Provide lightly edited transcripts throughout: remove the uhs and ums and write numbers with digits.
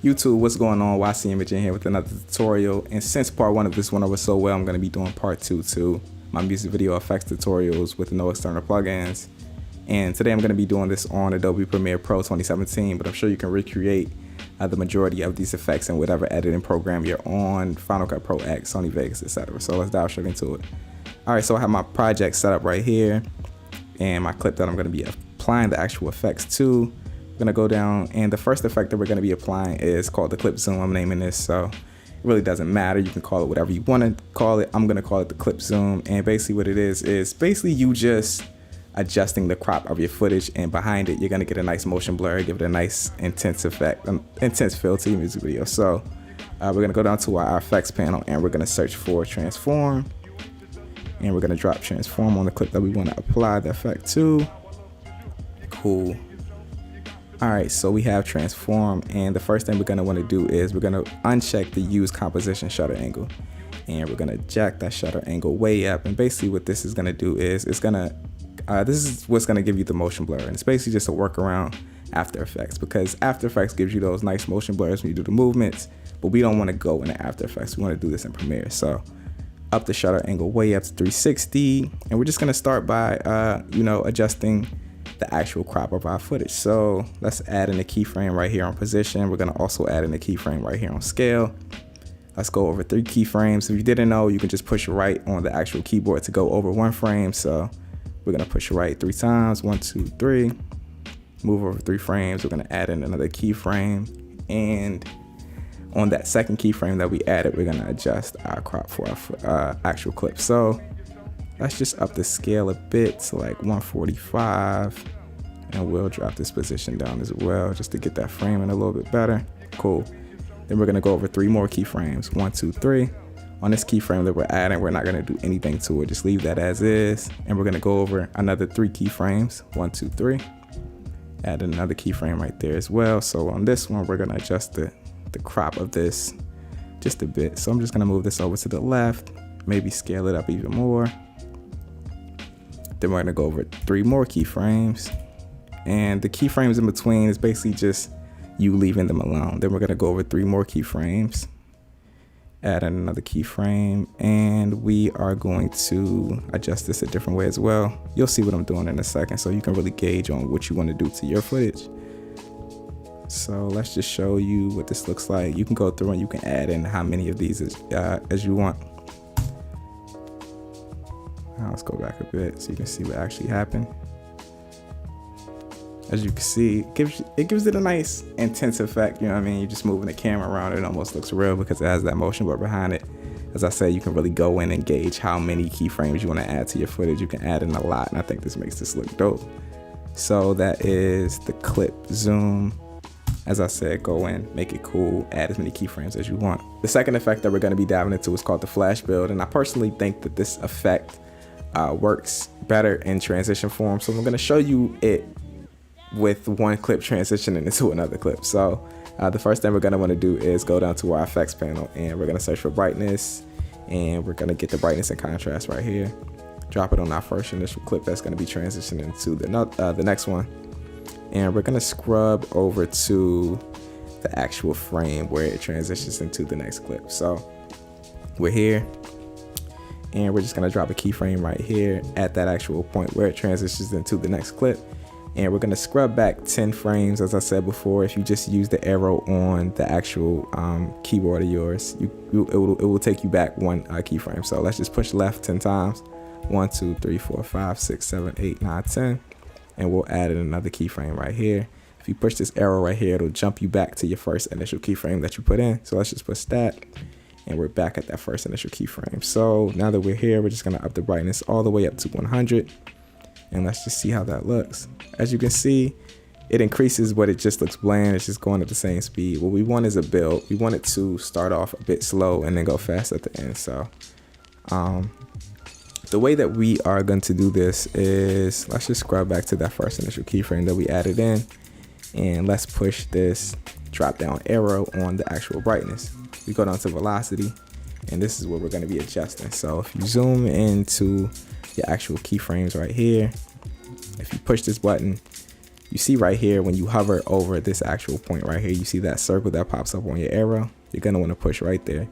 YouTube, what's going on? YC Image in here with another tutorial. And since part 1 of this went over so well, I'm going to be doing part 2 to my music video effects tutorials with no external plugins. And today I'm going to be doing this on Adobe Premiere Pro 2017, but I'm sure you can recreate the majority of these effects in whatever editing program you're on, Final Cut Pro X, Sony Vegas, etc. So let's dive straight into it. Alright, so I have my project set up right here and my clip that I'm going to be applying the actual effects to. I'm gonna go down, and the first effect that we're gonna be applying is called the clip zoom. I'm naming this, so it really doesn't matter. You can call it whatever you want to call it. I'm gonna call it the clip zoom, and basically what it is basically you just adjusting the crop of your footage, and behind it you're gonna get a nice motion blur, give it a nice intense effect, intense feel to your music video. So we're gonna go down to our effects panel, and we're gonna search for transform, and we're gonna drop transform on the clip that we want to apply the effect to. Cool. Alright, so we have transform, and the first thing we're going to want to do is we're going to uncheck the use composition shutter angle, and we're going to jack that shutter angle way up. And basically what this is going to do is this is what's going to give you the motion blur, and it's basically just a workaround After Effects, because After Effects gives you those nice motion blurs when you do the movements, but we don't want to go into After Effects. We want to do this in Premiere. So up the shutter angle way up to 360, and we're just going to start by adjusting the actual crop of our footage. So let's add in a keyframe right here on position. We're going to also add in a keyframe right here on scale. Let's go over 3 keyframes. If you didn't know, you can just push right on the actual keyboard to go over 1 frame. So we're going to push right 3 times, 1, 2, 3, move over 3 frames. We're going to add in another keyframe, and on that second keyframe that we added, we're going to adjust our crop for our actual clip. So let's just up the scale a bit to like 145, and we'll drop this position down as well just to get that framing a little bit better. Cool. Then we're gonna go over 3 more keyframes, 1, 2, 3. On this keyframe that we're adding, we're not gonna do anything to it, just leave that as is. And we're gonna go over another 3 keyframes, 1, 2, 3. Add another keyframe right there as well. So on this one, we're gonna adjust the crop of this just a bit. So I'm just gonna move this over to the left, maybe scale it up even more. Then we're gonna go over 3 more keyframes, and the keyframes in between is basically just you leaving them alone. Then we're gonna go over 3 more keyframes, add in another keyframe, and we are going to adjust this a different way as well. You'll see what I'm doing in a second, so you can really gauge on what you want to do to your footage. So let's just show you what this looks like. You can go through and you can add in how many of these as you want. Now let's go back a bit so you can see what actually happened. As you can see, it gives it a nice intense effect. You know what I mean? You're just moving the camera around, it almost looks real because it has that motion blur behind it. As I said, you can really go in and gauge how many keyframes you want to add to your footage. You can add in a lot, and I think this makes this look dope. So that is the clip zoom. As I said, go in, make it cool, add as many keyframes as you want. The second effect that we're going to be diving into is called the flash build, and I personally think that this effect works better in transition form. So I'm going to show you it with one clip transitioning into another clip. So the first thing we're going to want to do is go down to our effects panel, and we're going to search for brightness, and we're going to get the brightness and contrast right here. Drop it on our first initial clip that's going to be transitioning into the next one, and we're going to scrub over to the actual frame where it transitions into the next clip. So we're here, and we're just gonna drop a keyframe right here at that actual point where it transitions into the next clip. And we're gonna scrub back 10 frames. As I said before, if you just use the arrow on the actual keyboard of yours, it will take you back 1 keyframe. So let's just push left 10 times. 1, 2, 3, 4, 5, 6, 7, 8, 9, 10. And we'll add in another keyframe right here. If you push this arrow right here, it'll jump you back to your first initial keyframe that you put in. So let's just push that, and we're back at that first initial keyframe. So now that we're here, we're just gonna up the brightness all the way up to 100, and let's just see how that looks. As you can see, it increases, but it just looks bland. It's just going at the same speed. What we want is a build. We want it to start off a bit slow and then go fast at the end. So the way that we are going to do this is, let's just scrub back to that first initial keyframe that we added in, and let's push this drop down arrow on the actual brightness. We go down to velocity, and this is what we're going to be adjusting. So if you zoom into your actual keyframes right here, if you push this button, You see right here, when you hover over this actual point right here, you see that circle that pops up on your arrow. You're gonna wanna push right there.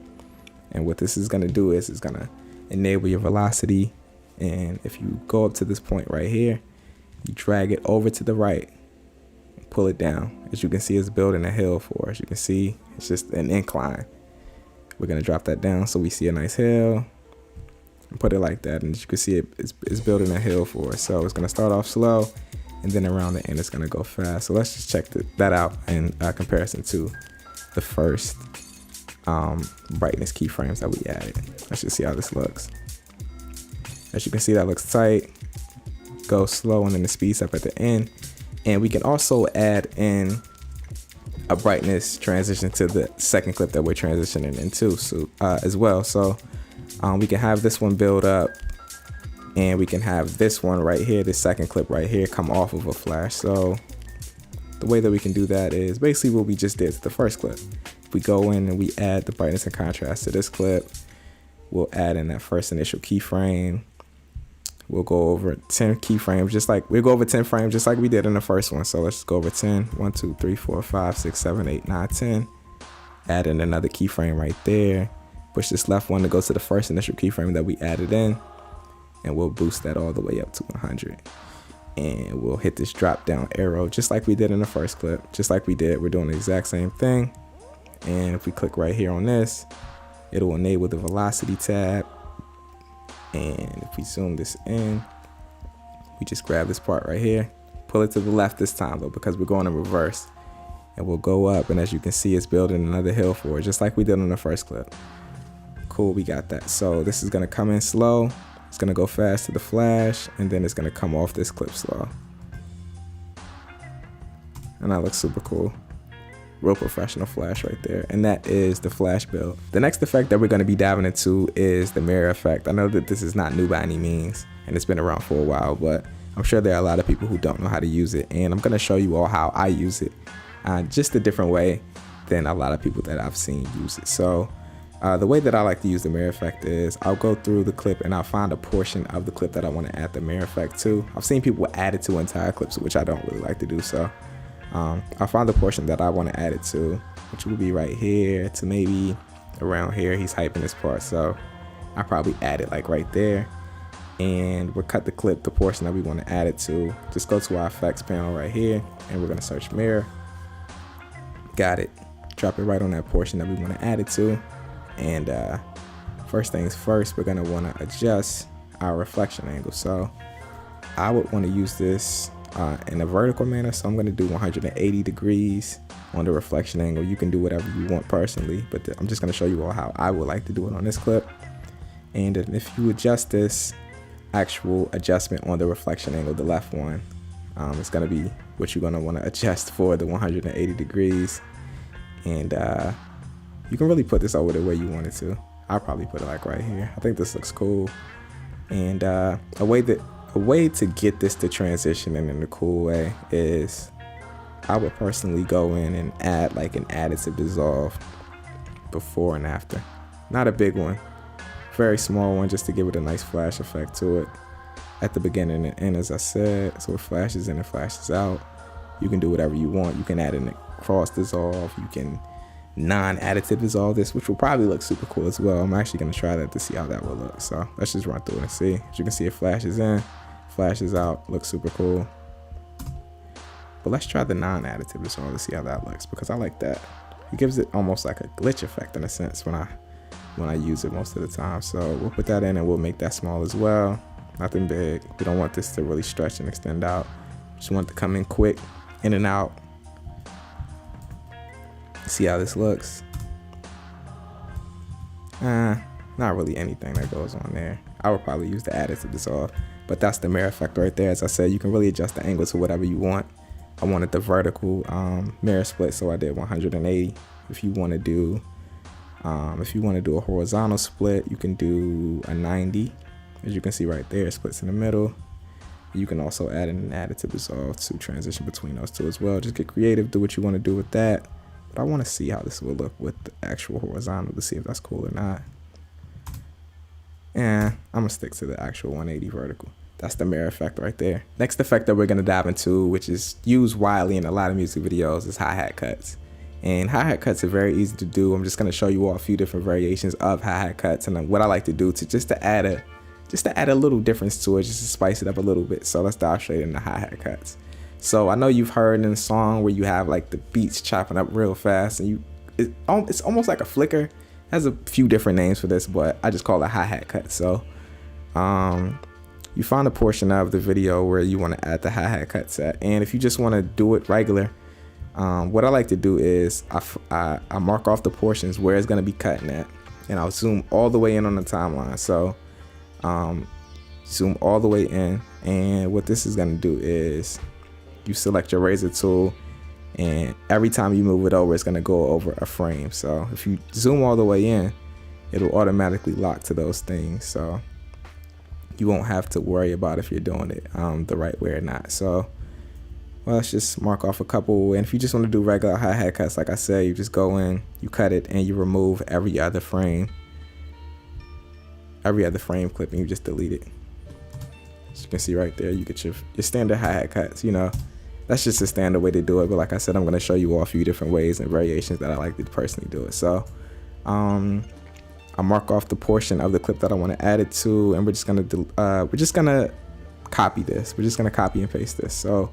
And what this is gonna do is it's gonna enable your velocity. And if you go up to this point right here, you drag it over to the right, and pull it down. As you can see, it's building a hill for us. You can see it's just an incline. We're gonna drop that down so we see a nice hill and put it like that. And as you can see, it's building a hill for us. So it's gonna start off slow, and then around the end it's gonna go fast. So let's just check that out in comparison to the first brightness keyframes that we added. Let's just see how this looks. As you can see, that looks tight, goes slow, and then it speeds up at the end. And we can also add in a brightness transition to the second clip that we're transitioning into as well. So we can have this one build up, and we can have this one right here, this second clip right here, come off of a flash. So the way that we can do that is basically what we just did to the first clip. If we go in and we add the brightness and contrast to this clip, we'll add in that first initial keyframe. We'll go over 10 keyframes, we'll go over 10 frames just like we did in the first one. So let's go over 10. 1, 2, 3, 4, 5, 6, 7, 8, 9, 10. Add in another keyframe right there. Push this left one to go to the first initial keyframe that we added in. And we'll boost that all the way up to 100. And we'll hit this drop down arrow just like we did in the first clip. Just like we did, we're doing the exact same thing. And if we click right here on this, it'll enable the velocity tab. And if we zoom this in, we just grab this part right here, pull it to the left this time though, because we're going in reverse. And we'll go up, and as you can see, it's building another hill for it, just like we did on the first clip. Cool, we got that. So this is gonna come in slow, it's gonna go fast to the flash, and then it's gonna come off this clip slow. And that looks super cool. Real professional flash right there. And that is the flash build. The next effect that we're going to be diving into is the mirror effect. I know that this is not new by any means, and it's been around for a while, but I'm sure there are a lot of people who don't know how to use it, and I'm going to show you all how I use it, just a different way than a lot of people that I've seen use it. So the way that I like to use the mirror effect is I'll go through the clip and I'll find a portion of the clip that I want to add the mirror effect to. I've seen people add it to entire clips, which I don't really like to do. So I'll find the portion that I want to add it to, which will be right here to maybe around here. He's hyping this part, so I'll probably add it like right there. And we'll cut the clip, the portion that we want to add it to. Just go to our effects panel right here, and we're going to search mirror. Got it. Drop it right on that portion that we want to add it to. And first things first, we're going to want to adjust our reflection angle. So I would want to use this in a vertical manner, so I'm going to do 180 degrees on the reflection angle. You can do whatever you want personally, but I'm just going to show you all how I would like to do it on this clip. And if you adjust this actual adjustment on the reflection angle, the left one, it's going to be what you're going to want to adjust for the 180 degrees. And you can really put this over the way you want it to. I'll probably put it like right here. I think this looks cool. And a way to get this to transition in a cool way is I would personally go in and add like an additive dissolve before and after. Not a big one, very small one, just to give it a nice flash effect to it at the beginning and end, as I said. So it flashes in and flashes out. You can do whatever you want. You can add in a cross dissolve. You can non-additive dissolve this, which will probably look super cool as well. I'm actually going to try that to see how that will look. So let's just run through it and see. As you can see, it flashes in, flashes out, looks super cool. But let's try the non-additive dissolve to see how that looks, because I like that. It gives it almost like a glitch effect in a sense when I use it most of the time. So we'll put that in and we'll make that small as well. Nothing big. We don't want this to really stretch and extend out. Just want it to come in quick, in and out. See how this looks. Not really anything that goes on there. I would probably use the additive dissolve, but that's the mirror effect right there. As I said, you can really adjust the angle to whatever you want. I wanted the vertical mirror split, so I did 180. If you want to do a horizontal split, you can do a 90. As you can see right there, it splits in the middle. You can also add in an additive dissolve to transition between those two as well. Just get creative, do what you want to do with that. But I want to see how this will look with the actual horizontal to see if that's cool or not. And I'm gonna stick to the actual 180 vertical. That's the mirror effect right there. Next effect that we're gonna dive into, which is used widely in a lot of music videos, is hi-hat cuts. And hi-hat cuts are very easy to do. I'm just gonna show you all a few different variations of hi-hat cuts and what I like to do to add a little difference to it, just to spice it up a little bit. So let's dive straight into hi-hat cuts. So I know you've heard in a song where you have like the beats chopping up real fast, and it's almost like a flicker. It has a few different names for this, but I just call it hi-hat cut. So you find a portion of the video where you want to add the hi-hat cut set, and if you just want to do it regular, what I like to do is I mark off the portions where it's going to be cutting at, and I'll zoom all the way in on the timeline. So zoom all the way in, and what this is going to do is you select your razor tool, and every time you move it over, it's going to go over a frame. So if you zoom all the way in, it'll automatically lock to those things, so you won't have to worry about if you're doing it the right way or not. So let's just mark off a couple, and if you just want to do regular hi-hat cuts, like I said, you just go in, you cut it, and you remove every other frame clip, and you just delete it. As you can see right there, you get your standard hi-hat cuts. You know, that's just a standard way to do it, but like I said, I'm going to show you all a few different ways and variations that I like to personally do it. So I mark off the portion of the clip that I want to add it to, and we're just gonna copy this. We're just gonna copy and paste this. So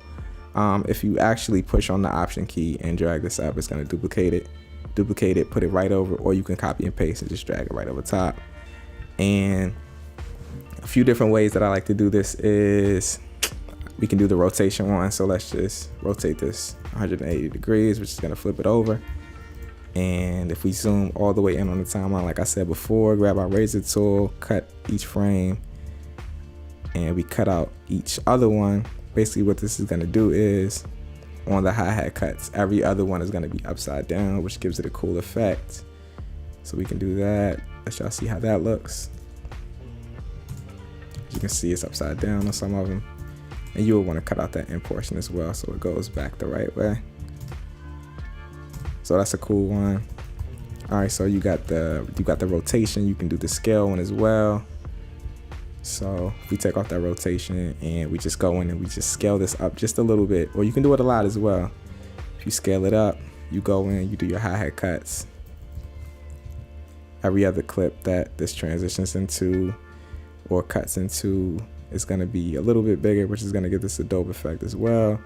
if you actually push on the Option key and drag this up, it's gonna duplicate it, put it right over, or you can copy and paste and just drag it right over top. And a few different ways that I like to do this is we can do the rotation one. So let's just rotate this 180 degrees, which is gonna flip it over. And if we zoom all the way in on the timeline, like I said before, grab our razor tool, cut each frame, and we cut out each other one. Basically what this is gonna do is, on the hi-hat cuts, every other one is gonna be upside down, which gives it a cool effect. So we can do that. Let y'all see how that looks. As you can see, it's upside down on some of them. And you'll wanna cut out that end portion as well, so it goes back the right way. So that's a cool one. All right, so you got the rotation. You can do the scale one as well. So if we take off that rotation and we just go in and we just scale this up just a little bit, or you can do it a lot as well. If you scale it up, you go in, you do your hi-hat cuts. Every other clip that this transitions into or cuts into is gonna be a little bit bigger, which is gonna give this Adobe effect as well.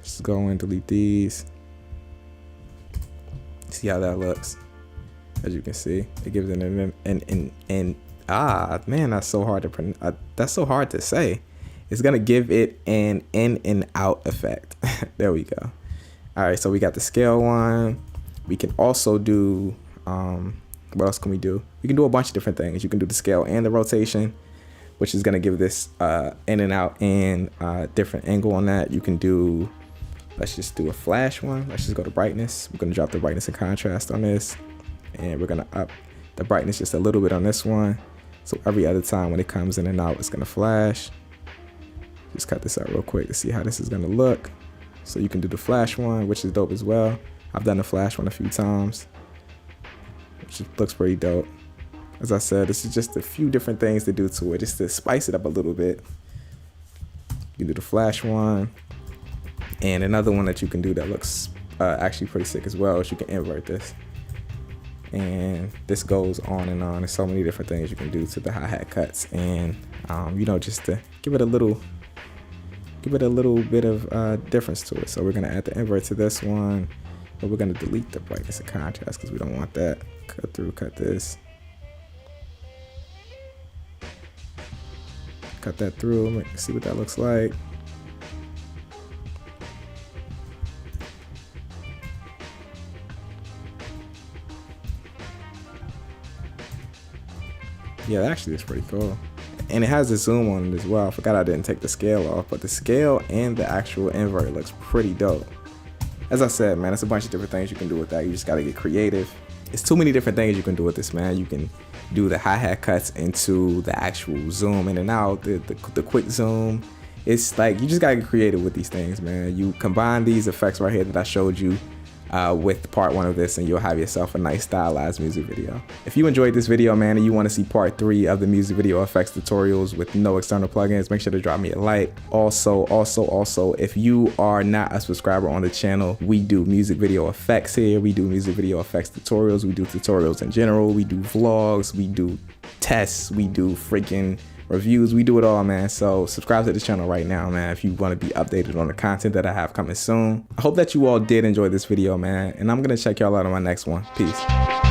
Just go in, delete these. See how that looks. As you can see, it gives it man, that's so hard to that's so hard to say. It's gonna give it an in and out effect. There we go. All right, so we got the scale one. We can also do what else can we do? We can do a bunch of different things. You can do the scale and the rotation, which is gonna give this in and out and different angle on that. You can do, let's just do a flash one. Let's just go to brightness. We're gonna drop the brightness and contrast on this, and we're gonna up the brightness just a little bit on this one. So every other time when it comes in and out, it's gonna flash. Just cut this out real quick to see how this is gonna look. So you can do the flash one, which is dope as well. I've done the flash one a few times, which looks pretty dope. As I said, this is just a few different things to do to it, just to spice it up a little bit. You can do the flash one. And another one that you can do that looks actually pretty sick as well is you can invert this. And this goes on and on. There's so many different things you can do to the hi-hat cuts, and just to give it a little bit of difference to it. So we're gonna add the invert to this one, but we're gonna delete the brightness and contrast because we don't want that. Cut this. Cut that through, see what that looks like. Yeah, actually it's pretty cool. And it has a zoom on it as well. I forgot I didn't take the scale off, but the scale and the actual invert looks pretty dope. As I said, man, it's a bunch of different things you can do with that. You just gotta get creative. It's too many different things you can do with this, man. You can do the hi-hat cuts into the actual zoom in and out, the quick zoom. It's like, you just gotta get creative with these things, man. You combine these effects right here that I showed you with part 1 of this, and you'll have yourself a nice stylized music video. If you enjoyed this video, man, and you want to see part 3 of the music video effects tutorials with no external plugins, make sure to drop me a like. Also, if you are not a subscriber on the channel, we do music video effects here. We do music video effects tutorials. We do tutorials in general. We do vlogs. We do tests. We do freaking reviews. We do it all, man. So subscribe to the channel right now, man, if you want to be updated on the content that I have coming soon. I hope that you all did enjoy this video, man, and I'm gonna check y'all out on my next one. Peace.